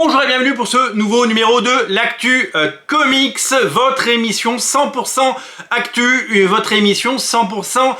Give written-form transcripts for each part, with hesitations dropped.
Bonjour et bienvenue pour ce nouveau numéro de l'Actu Comics, votre émission 100% Actu, votre émission 100%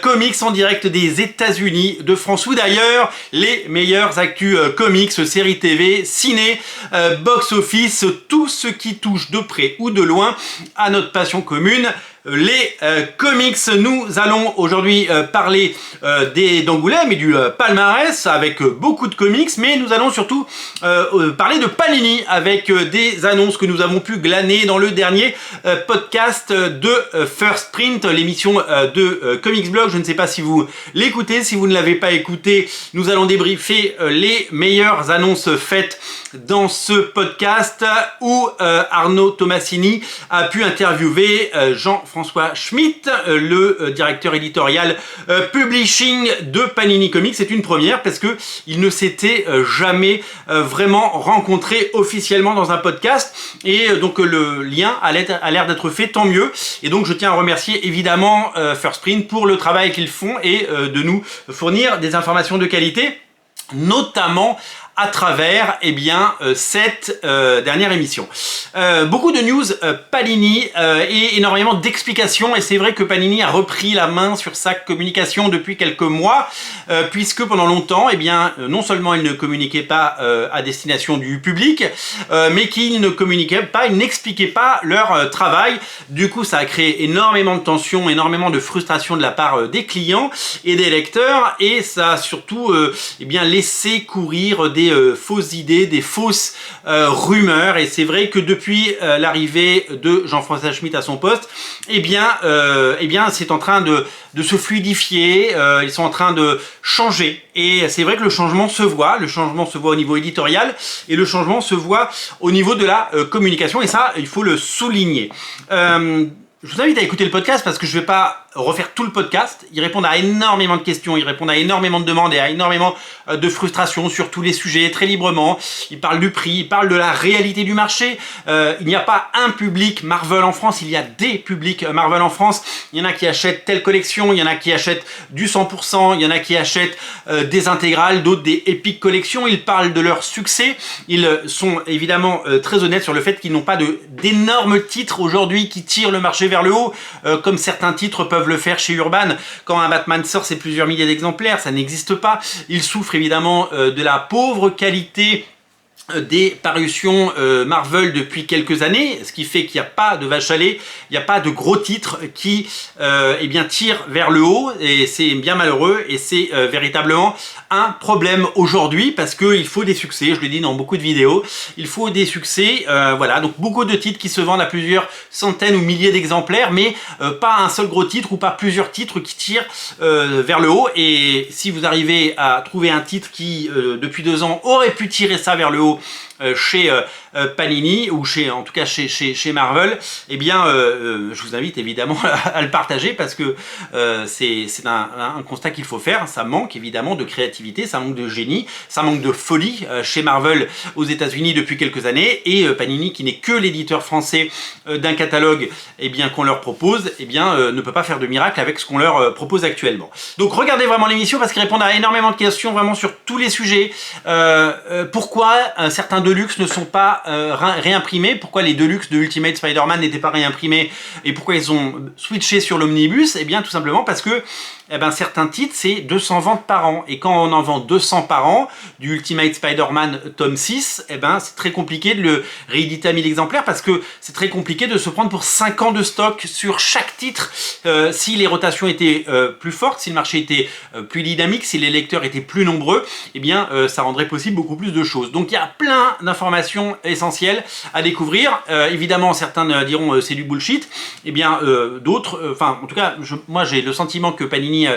Comics en direct des États-Unis, de France ou d'ailleurs, les meilleurs Actu Comics, séries TV, ciné, box-office, tout ce qui touche de près ou de loin à notre passion commune. Les comics. Nous allons aujourd'hui parler d'Angoulême et du palmarès avec beaucoup de comics, mais nous allons surtout parler de Panini avec des annonces que nous avons pu glaner dans le dernier podcast de First Print, l'émission de Comics Blog. Je ne sais pas si vous l'écoutez, si vous ne l'avez pas écouté, nous allons débriefer les meilleures annonces faites dans ce podcast où Arnaud Tomassini a pu interviewer Jean-François Schmitt, le directeur éditorial publishing de Panini Comics. C'est une première parce que il ne s'était jamais vraiment rencontré officiellement dans un podcast et donc le lien a l'air d'être fait, tant mieux. Et donc je tiens à remercier évidemment First Print pour le travail qu'ils font et de nous fournir des informations de qualité, notamment à travers cette dernière émission. Beaucoup de news Panini et énormément d'explications, et c'est vrai que Panini a repris la main sur sa communication depuis quelques mois, puisque pendant longtemps, non seulement ils ne communiquaient pas à destination du public, mais qu'ils ne communiquaient pas, ils n'expliquaient pas leur travail. Du coup, ça a créé énormément de tensions, énormément de frustration de la part des clients et des lecteurs, et ça a surtout laissé courir des fausses idées, des fausses rumeurs. Et c'est vrai que depuis l'arrivée de Jean-François Schmitt à son poste, c'est en train de se fluidifier, ils sont en train de changer. Et c'est vrai que le changement se voit au niveau éditorial et le changement se voit au niveau de la communication, et ça, il faut le souligner. Je vous invite à écouter le podcast parce que je ne vais pas refaire tout le podcast. Ils répondent à énormément de questions, ils répondent à énormément de demandes et à énormément de frustrations sur tous les sujets, très librement. Ils parlent du prix, ils parlent de la réalité du marché. Il n'y a pas un public Marvel en France, il y a des publics Marvel en France. Il y en a qui achètent telle collection, il y en a qui achètent du 100%, il y en a qui achètent des intégrales, d'autres des Epic Collections. Ils parlent de leur succès. Ils sont évidemment très honnêtes sur le fait qu'ils n'ont pas d'énormes titres aujourd'hui qui tirent le marché vers le haut, comme certains titres peuvent le faire chez Urban. Quand un Batman sort, c'est plusieurs milliers d'exemplaires, ça n'existe pas. Ils souffrent évidemment de la pauvre qualité des parutions Marvel depuis quelques années, ce qui fait qu'il n'y a pas de vache à lait, il n'y a pas de gros titres qui tirent vers le haut, et c'est bien malheureux, et c'est véritablement un problème aujourd'hui, parce qu'il faut des succès, je le dis dans beaucoup de vidéos, il faut des succès, voilà, donc beaucoup de titres qui se vendent à plusieurs centaines ou milliers d'exemplaires, mais pas un seul gros titre ou pas plusieurs titres qui tirent vers le haut. Et si vous arrivez à trouver un titre qui depuis 2 ans aurait pu tirer ça vers le haut chez Panini, ou en tout cas chez Marvel, je vous invite évidemment à le partager, parce que c'est un constat qu'il faut faire. Ça manque évidemment de créativité, ça manque de génie, ça manque de folie chez Marvel aux États-Unis depuis quelques années, et Panini, qui n'est que l'éditeur français d'un catalogue qu'on leur propose, ne peut pas faire de miracle avec ce qu'on leur propose actuellement. Donc regardez vraiment l'émission, parce qu'ils répondent à énormément de questions, vraiment sur tous les sujets. Pourquoi certains Deluxe ne sont pas réimprimés, pourquoi les Deluxe de Ultimate Spider-Man n'étaient pas réimprimés, et pourquoi ils ont switché sur l'Omnibus? Tout simplement parce que certains titres, c'est 200 ventes par an, et quand on en vend 200 par an du Ultimate Spider-Man tome 6, c'est très compliqué de le rééditer à 1000 exemplaires, parce que c'est très compliqué de se prendre pour 5 ans de stock sur chaque titre. Si les rotations étaient plus fortes, si le marché était plus dynamique, si les lecteurs étaient plus nombreux, ça rendrait possible beaucoup plus de choses. Donc il y a plein d'informations essentielles à découvrir. Évidemment, certains diront c'est du bullshit, d'autres, en tout cas, moi j'ai le sentiment que Panini,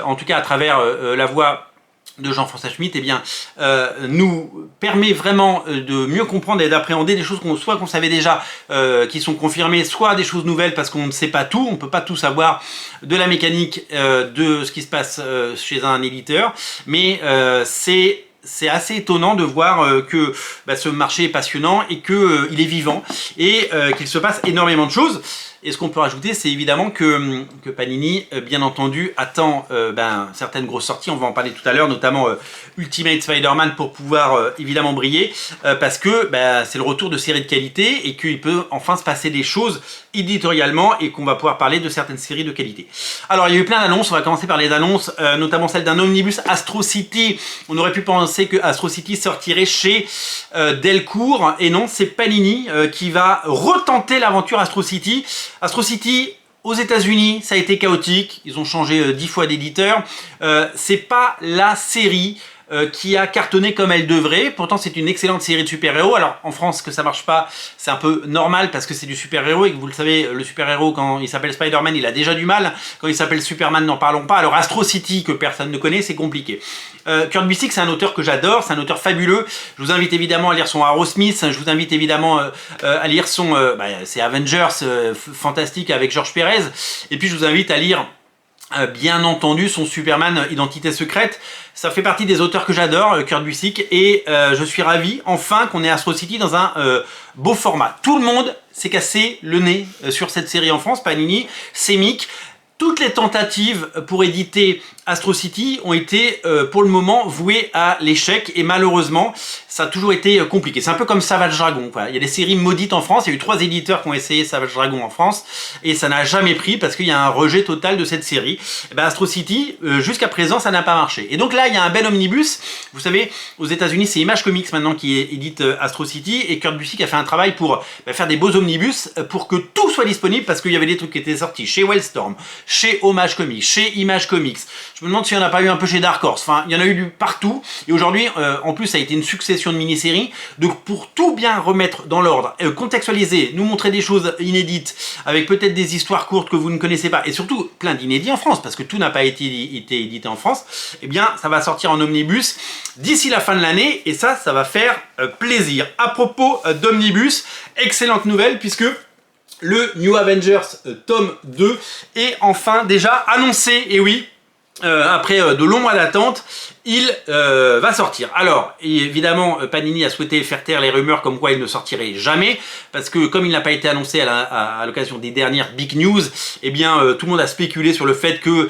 en tout cas à travers la voix de Jean-François Schmitt, nous permet vraiment de mieux comprendre et d'appréhender des choses qu'on savait déjà, qui sont confirmées, soit des choses nouvelles parce qu'on ne sait pas tout, on ne peut pas tout savoir de la mécanique de ce qui se passe chez un éditeur, mais c'est assez étonnant de voir que ce marché est passionnant et qu'il est vivant, et qu'il se passe énormément de choses. Et ce qu'on peut rajouter, c'est évidemment que Panini, bien entendu, attend certaines grosses sorties. On va en parler tout à l'heure, notamment Ultimate Spider-Man pour pouvoir évidemment briller, parce que c'est le retour de séries de qualité et qu'il peut enfin se passer des choses éditorialement et qu'on va pouvoir parler de certaines séries de qualité. Alors, il y a eu plein d'annonces. On va commencer par les annonces, notamment celle d'un omnibus Astro City. On aurait pu penser que Astro City sortirait chez Delcourt, et non, c'est Panini qui va retenter l'aventure Astro City. Astro City, aux États-Unis, ça a été chaotique. Ils ont changé 10 fois d'éditeur. C'est pas la série qui a cartonné comme elle devrait. Pourtant, c'est une excellente série de super-héros. Alors, en France, que ça marche pas, c'est un peu normal parce que c'est du super-héros et que vous le savez, le super-héros, quand il s'appelle Spider-Man, il a déjà du mal. Quand il s'appelle Superman, n'en parlons pas. Alors, Astro City, que personne ne connaît, c'est compliqué. Kurt Busiek, c'est un auteur que j'adore, c'est un auteur fabuleux. Je vous invite évidemment à lire son Arrowsmith, je vous invite évidemment à lire son c'est Avengers, fantastique avec George Pérez. Et puis, je vous invite à lire bien entendu son Superman Identité secrète. Ça fait partie des auteurs que j'adore, Kurt Busiek, et je suis ravi enfin qu'on ait Astro City dans un beau format. Tout le monde s'est cassé le nez sur cette série en France, Panini, Semic. Toutes les tentatives pour éditer Astro City ont été pour le moment vouées à l'échec, et malheureusement ça a toujours été compliqué. C'est un peu comme Savage Dragon, quoi. Il y a des séries maudites en France, il y a eu 3 éditeurs qui ont essayé Savage Dragon en France et ça n'a jamais pris parce qu'il y a un rejet total de cette série. Et Astro City, jusqu'à présent, ça n'a pas marché. Et donc là, il y a un bel omnibus. Vous savez, aux États-Unis, c'est Image Comics maintenant qui édite Astro City, et Kurt Busiek a fait un travail pour faire des beaux omnibus pour que tout soit disponible, parce qu'il y avait des trucs qui étaient sortis chez Wildstorm, chez Homage Comics, chez Image Comics. Je me demande s'il n'y en a pas eu un peu chez Dark Horse. Enfin, il y en a eu partout. Et aujourd'hui, en plus, ça a été une succession de mini-séries. Donc, pour tout bien remettre dans l'ordre, contextualiser, nous montrer des choses inédites, avec peut-être des histoires courtes que vous ne connaissez pas, et surtout plein d'inédits en France, parce que tout n'a pas été édité en France, eh bien, ça va sortir en omnibus d'ici la fin de l'année, et ça va faire plaisir. À propos d'omnibus, excellente nouvelle, puisque le New Avengers tome 2 est enfin déjà annoncé, et oui, après de longs mois d'attente, il va sortir. Alors, évidemment, Panini a souhaité faire taire les rumeurs comme quoi il ne sortirait jamais, parce que comme il n'a pas été annoncé à l'occasion des dernières big news, eh bien, tout le monde a spéculé sur le fait que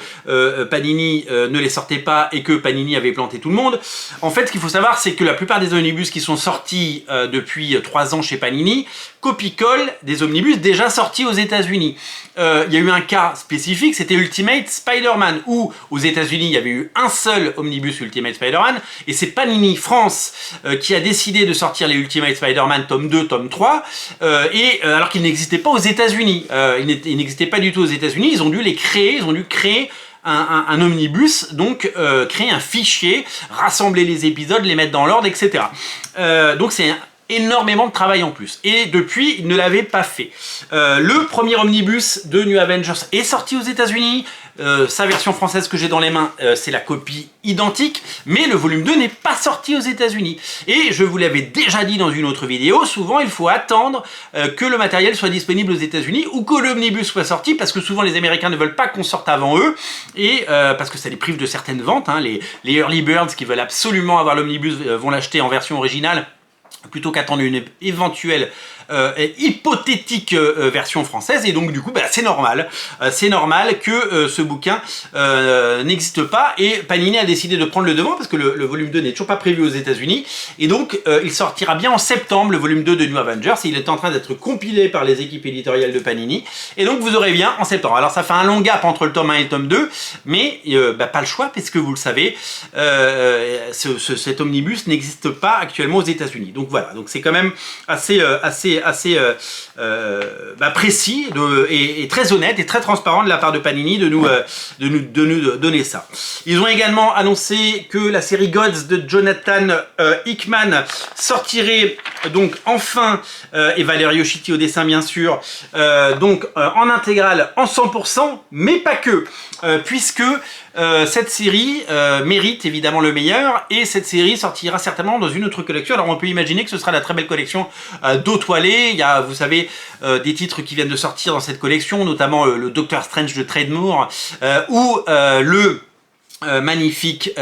Panini ne les sortait pas et que Panini avait planté tout le monde. En fait, ce qu'il faut savoir, c'est que la plupart des omnibus qui sont sortis depuis 3 ans chez Panini copie-colle des omnibus déjà sortis aux États-Unis. Il y a eu un cas spécifique, c'était Ultimate Spider-Man, où aux États-Unis il y avait eu un seul omnibus Ultimate Spider-Man, et c'est Panini France qui a décidé de sortir les Ultimate Spider-Man tome 2, tome 3, alors qu'ils n'existaient pas aux États-Unis. Ils n'existaient pas du tout aux États-Unis, ils ont dû les créer, ils ont dû créer un omnibus, donc créer un fichier, rassembler les épisodes, les mettre dans l'ordre, etc. Donc c'est énormément de travail en plus, et depuis il ne l'avait pas fait. Le premier omnibus de New Avengers est sorti aux États-Unis. Sa version française que j'ai dans les mains, c'est la copie identique, mais le volume 2 n'est pas sorti aux États-Unis. Et je vous l'avais déjà dit dans une autre vidéo, souvent il faut attendre que le matériel soit disponible aux États-Unis, ou que l'omnibus soit sorti, parce que souvent les Américains ne veulent pas qu'on sorte avant eux, et parce que ça les prive de certaines ventes, hein. Les early birds qui veulent absolument avoir l'omnibus vont l'acheter en version originale, plutôt qu'attendre une éventuelle hypothétique version française, et donc du coup c'est normal que ce bouquin n'existe pas, et Panini a décidé de prendre le devant parce que le volume 2 n'est toujours pas prévu aux États-Unis, et donc il sortira bien en septembre, le volume 2 de New Avengers, et il est en train d'être compilé par les équipes éditoriales de Panini, et donc vous aurez bien en septembre. Alors ça fait un long gap entre le tome 1 et le tome 2, mais pas le choix, parce que vous le savez, cet omnibus n'existe pas actuellement aux États-Unis. Donc voilà, donc c'est quand même assez précis et très honnête et très transparent de la part de Panini de nous donner ça. Ils ont également annoncé que la série Gods de Jonathan Hickman sortirait donc enfin, et Valerio Chitti au dessin bien sûr, donc en intégrale en 100%, mais pas que, puisque cette série mérite évidemment le meilleur, et cette série sortira certainement dans une autre collection. Alors on peut imaginer que ce sera la très belle collection d'eau toilée. Il y a, vous savez, des titres qui viennent de sortir dans cette collection, notamment le Doctor Strange de Trade Moore, ou magnifique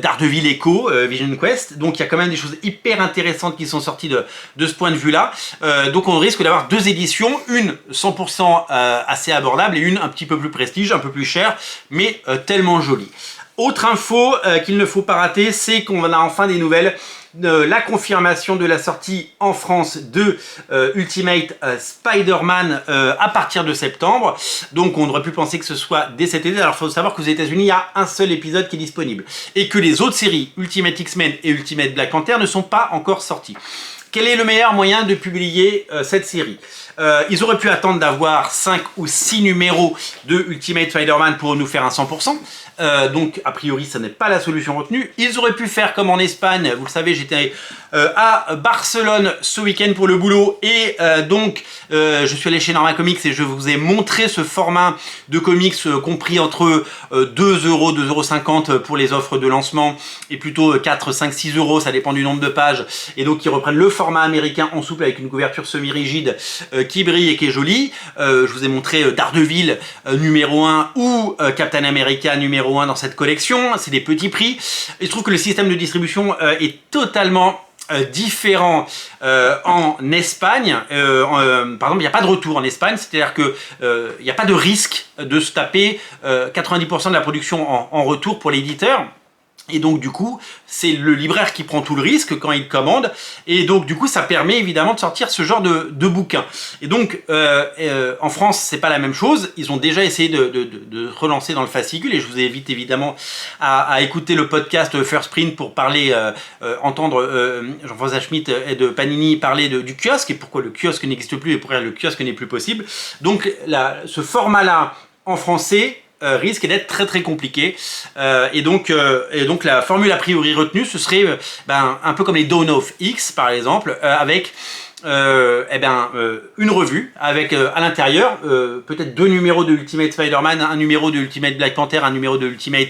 Daredevil Echo, Vision Quest. Donc il y a quand même des choses hyper intéressantes qui sont sorties de ce point de vue-là. Donc on risque d'avoir deux éditions, une 100% assez abordable et une un petit peu plus prestige, un peu plus chère, mais tellement jolie. Autre info qu'il ne faut pas rater, c'est qu'on a enfin des nouvelles. La confirmation de la sortie en France de Ultimate Spider-Man à partir de septembre. Donc on aurait pu penser que ce soit dès cet été. Alors il faut savoir qu'aux États-Unis il y a un seul épisode qui est disponible et que les autres séries Ultimate X-Men et Ultimate Black Panther ne sont pas encore sorties. Quel est le meilleur moyen de publier cette série? Ils auraient pu attendre d'avoir 5 ou 6 numéros de Ultimate Spider-Man pour nous faire un 100%. Donc a priori ça n'est pas la solution retenue. Ils auraient pu faire comme en Espagne, vous le savez, j'étais à Barcelone ce week-end pour le boulot et donc je suis allé chez Norma Comics et je vous ai montré ce format de comics compris entre 2 €, 2,50 € pour les offres de lancement et plutôt 4, 5, 6 €, ça dépend du nombre de pages, et donc ils reprennent le format américain en souple avec une couverture semi-rigide qui brille et qui est jolie. Je vous ai montré Daredevil numéro 1 ou Captain America numéro 1 dans cette collection, c'est des petits prix. Et je trouve que le système de distribution est totalement différent en Espagne. Par exemple, il n'y a pas de retour en Espagne, c'est-à-dire que il n'y a pas de risque de se taper 90% de la production en retour pour l'éditeur. Et donc du coup, c'est le libraire qui prend tout le risque quand il commande, et donc du coup ça permet évidemment de sortir ce genre de bouquin. Et donc en France c'est pas la même chose, ils ont déjà essayé de relancer dans le fascicule, et je vous invite évidemment à écouter le podcast First Print pour parler, entendre Jean-François Schmitt et de Panini parler du kiosque, et pourquoi le kiosque n'existe plus et pourquoi le kiosque n'est plus possible. Donc ce format-là en français risque d'être très très compliqué, et donc la formule a priori retenue ce serait un peu comme les Dawn of X par exemple, avec une revue avec à l'intérieur peut-être 2 numéros de Ultimate Spider-Man, un numéro de Ultimate Black Panther, un numéro de Ultimate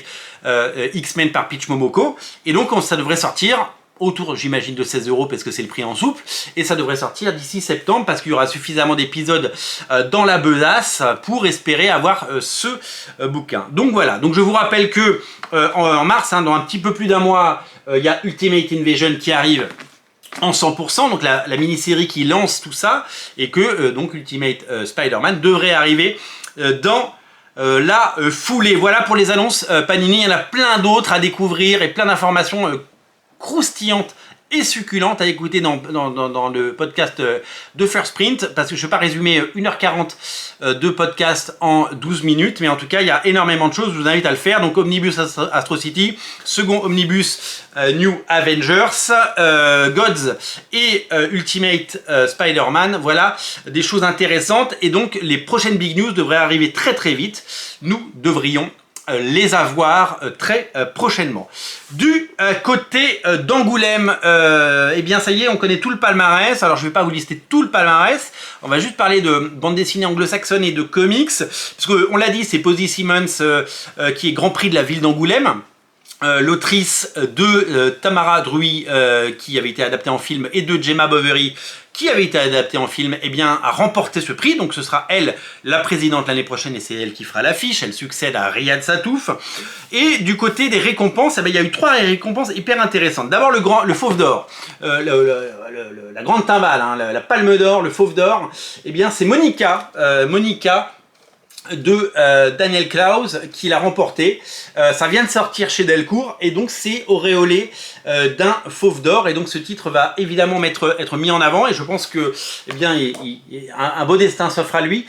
X-Men par Peach Momoko, et donc ça devrait sortir autour, j'imagine, de 16 € parce que c'est le prix en souple, et ça devrait sortir d'ici septembre parce qu'il y aura suffisamment d'épisodes dans la besace pour espérer avoir ce bouquin. Donc voilà, donc je vous rappelle que en mars, dans un petit peu plus d'un mois, il y a Ultimate Invasion qui arrive en 100%, donc la mini-série qui lance tout ça, et que donc Ultimate Spider-Man devrait arriver dans la foulée. Voilà pour les annonces Panini, il y en a plein d'autres à découvrir et plein d'informations croustillante et succulente à écouter dans le podcast de First Print, parce que je ne vais pas résumer 1h40 de podcast en 12 minutes, mais en tout cas il y a énormément de choses, je vous invite à le faire. Donc Omnibus Astro City, second Omnibus New Avengers, Gods et Ultimate Spider-Man, voilà des choses intéressantes, et donc les prochaines big news devraient arriver très très vite. Nous devrions les avoir très prochainement. Du côté d'Angoulême, eh bien ça y est, on connaît tout le palmarès. Alors je ne vais pas vous lister tout le palmarès, on va juste parler de bande dessinée anglo-saxonne et de comics, parce qu'on l'a dit, c'est Posy Simmons qui est Grand Prix de la ville d'Angoulême. L'autrice de Tamara Druy qui avait été adaptée en film, et de Gemma Bovary qui avait été adaptée en film, eh bien, a remporté ce prix. Donc ce sera elle la présidente l'année prochaine, et c'est elle qui fera l'affiche. Elle succède à Riyad Satouf. Et du côté des récompenses, eh bien, il y a eu 3 récompenses hyper intéressantes. D'abord le Fauve d'Or, la grande timbale, la Palme d'Or, le Fauve d'Or. Eh bien c'est Monica de Daniel Klaus qui l'a remporté. Ça vient de sortir chez Delcourt, et donc c'est auréolé d'un Fauve d'Or, et donc ce titre va évidemment être mis en avant, et je pense que un beau destin s'offre à lui.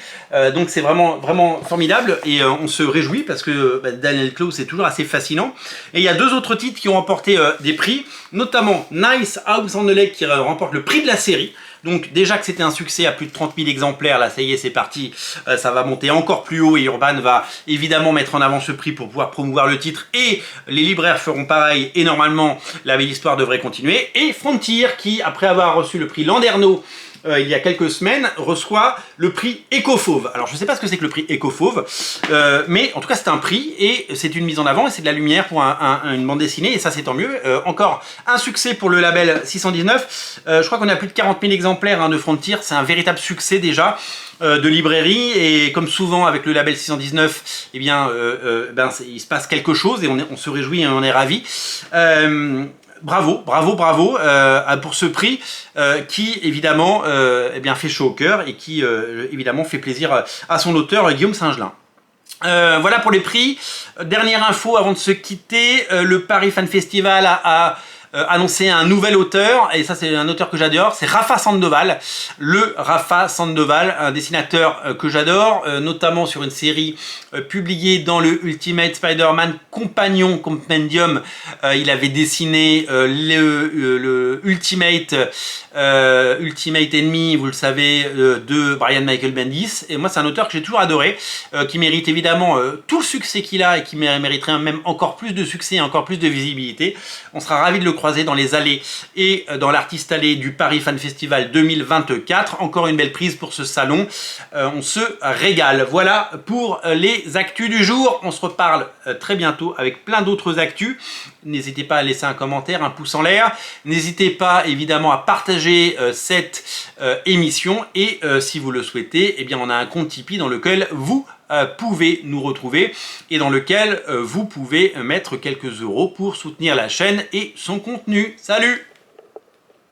Donc c'est vraiment vraiment formidable, et on se réjouit parce que Daniel Klaus est toujours assez fascinant. Et il y a 2 autres titres qui ont remporté des prix, notamment Nice House on the Lake qui remporte le prix de la série. Donc déjà que c'était un succès à plus de 30 000 exemplaires, là ça y est, c'est parti, ça va monter encore plus haut, et Urban va évidemment mettre en avant ce prix pour pouvoir promouvoir le titre, et les libraires feront pareil, et normalement la belle histoire devrait continuer. Et Frontier qui, après avoir reçu le prix Landerneau il y a quelques semaines, reçoit le prix Ecofauve. Alors je ne sais pas ce que c'est que le prix Ecofauve, mais en tout cas c'est un prix et c'est une mise en avant et c'est de la lumière pour une bande dessinée et ça c'est tant mieux. Encore un succès pour le label 619. Je crois qu'on a plus de 40 000 exemplaires hein, de Frontier, c'est un véritable succès déjà. De librairie et comme souvent avec le label 619 eh bien, il se passe quelque chose et on se réjouit et on est ravis. Bravo pour ce prix qui évidemment eh bien, fait chaud au cœur et qui évidemment fait plaisir à son auteur Guillaume Singelin. Voilà pour les prix. Dernière info avant de se quitter, le Paris Fan Festival a annoncer un nouvel auteur, et ça c'est un auteur que j'adore, c'est Rafa Sandoval. Le Rafa Sandoval, un dessinateur que j'adore, notamment sur une série publiée dans le Ultimate Spider-Man Companion Compendium. Il avait dessiné le Ultimate Enemy, vous le savez, de Brian Michael Bendis. Et moi c'est un auteur que j'ai toujours adoré, qui mérite évidemment tout le succès qu'il a et qui mériterait même encore plus de succès et encore plus de visibilité. On sera ravis de le croiser dans les allées et dans l'artiste allée du Paris Fan Festival 2024. Encore une belle prise pour ce salon. On se régale. Voilà pour les actus du jour. On se reparle très bientôt avec plein d'autres actus. N'hésitez pas à laisser un commentaire, un pouce en l'air. N'hésitez pas évidemment à partager cette émission et si vous le souhaitez, eh bien on a un compte Tipeee dans lequel vous pouvez nous retrouver et dans lequel vous pouvez mettre quelques euros pour soutenir la chaîne et son contenu. Salut!